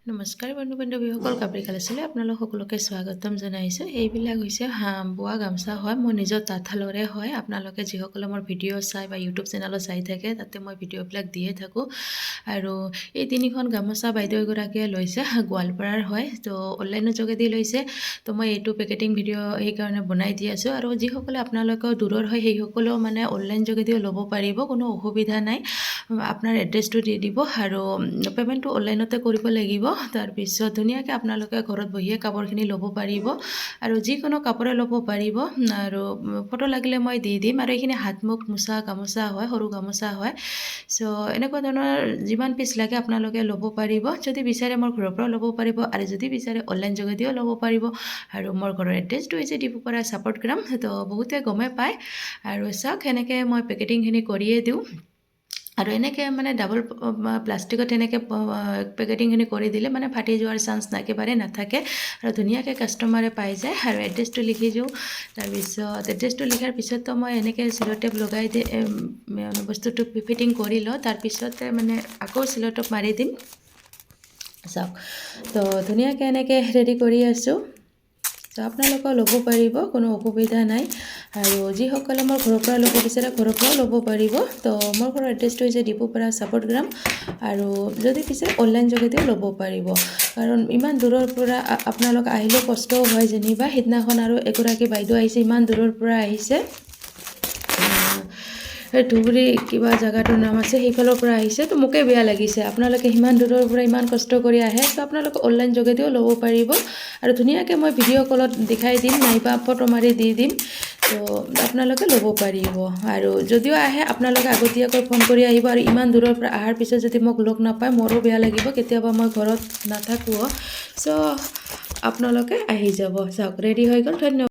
নমস্কাৰ বন্ধু বান্ধৱীসকল, কাপৰি কালেচলৈ আপোনালোক সকলোকে স্বাগতম জনাইছোঁ। এইবিলাক হৈছে বোৱা গামোচা হয়, মোৰ নিজৰ তাঁতশালৰে হয়। আপোনালোকে যিসকলে মোৰ ভিডিঅ' চাই বা ইউটিউব চেনেলত চাই থাকে, তাতে মই ভিডিঅ'বিলাক দিয়ে থাকোঁ। আৰু এই তিনিখন গামোচা বাইদেউ এগৰাকীয়ে লৈছে, গোৱালপাৰাৰ হয়, তো অনলাইনৰ যোগেদি লৈছে। তো মই এইটো পেকেটিং ভিডিঅ' সেইকাৰণে বনাই দি আছোঁ। আৰু যিসকলে আপোনালোকৰ দূৰৰ হয় সেইসকলেও মানে অনলাইন যোগেদিও ল'ব পাৰিব, কোনো অসুবিধা নাই। আপোনাৰ এড্ৰেছটো দি দিব আৰু পে'মেণ্টটো অনলাইনতে কৰিব লাগিব। তাৰপিছত ধুনীয়াকৈ আপোনালোকে ঘৰত বহিয়ে কাপোৰখিনি ল'ব পাৰিব আৰু যিকোনো কাপোৰে ল'ব পাৰিব। আৰু ফটো লাগিলে মই দি দিম। আৰু এইখিনি হাতমুখ মোচা গামোচা হয়, সৰু গামোচা হয়। চ' এনেকুৱা ধৰণৰ যিমান পিচ লাগে আপোনালোকে ল'ব পাৰিব। যদি বিচাৰে মোৰ ঘৰৰ পৰাও ল'ব পাৰিব, আৰু যদি বিচাৰে অনলাইন যোগেদিও ল'ব পাৰিব। আৰু মোৰ ঘৰৰ এড্ৰেছটো হৈছে ডিপুপাৰা ছাপৰ্ট গ্ৰাম, তো বহুতে গমেই পায়। আৰু চাওক, সেনেকৈ মই পেকেটিংখিনি কৰিয়ে দিওঁ। আৰু এনেকৈ মানে ডাবল প্লাষ্টিকত এনেকৈ পেকেটিংখিনি কৰি দিলে মানে ফাটি যোৱাৰ চান্স একেবাৰে নাথাকে আৰু ধুনীয়াকৈ কাষ্টমাৰে পাই যায়। আৰু এড্ৰেছটো লিখি দিওঁ। তাৰপিছত এড্ৰেছটো লিখাৰ পিছতো মই এনেকৈ চিলটেপ লগাই দি বস্তুটো ফিটিং কৰি লওঁ। তাৰপিছতে মানে আকৌ চিলটেপ মাৰি দিম। চাওক, তো ধুনীয়াকৈ এনেকৈ ৰেডি কৰি আছোঁ। তো আপোনালোকেও ল'ব পাৰিব, কোনো অসুবিধা নাই। আৰু যিসকলে মোৰ ঘৰৰ পৰা ল'ব বিচাৰে ঘৰৰ পৰাও ল'ব পাৰিব। তো মোৰ ঘৰৰ এড্ৰেছটো হৈছে ডিপুপাৰা ছাপৰ্ট গ্ৰাম। আৰু যদি বিচাৰে অনলাইন যোগেদিও ল'ব পাৰিব, কাৰণ ইমান দূৰৰ পৰা আপোনালোক আহিলেও কষ্টও হয় যেনিবা। সিদিনাখন আৰু এগৰাকী বাইদেউ আহিছে, ইমান দূৰৰ পৰা আহিছে, ধুবুৰী কিবা জেগাটোৰ নাম আছে, সেইফালৰ পৰা আহিছে। তো মোকে বেয়া লাগিছে, আপোনালোকে সিমান দূৰৰ পৰা ইমান কষ্ট কৰি আহে। তো আপোনালোকে অনলাইন যোগেদিও ল'ব পাৰিব। আৰু ধুনীয়াকৈ মই ভিডিঅ' কলত দেখাই দিম, নাইবা ফটো মাৰি দি দিম। তো আপোনালোকে ল'ব পাৰিব। আৰু যদিও আহে আপোনালোকে আগতীয়াকৈ ফোন কৰি আহিব। আৰু ইমান দূৰৰ পৰা অহাৰ পিছত যদি মোক লগ নাপায়, মোৰো বেয়া লাগিব, কেতিয়াবা মই ঘৰত নাথাকোঁ। চ' আপোনালোকে আহি যাব। চাওক, ৰেডি হৈ গ'ল। ধন্যবাদ।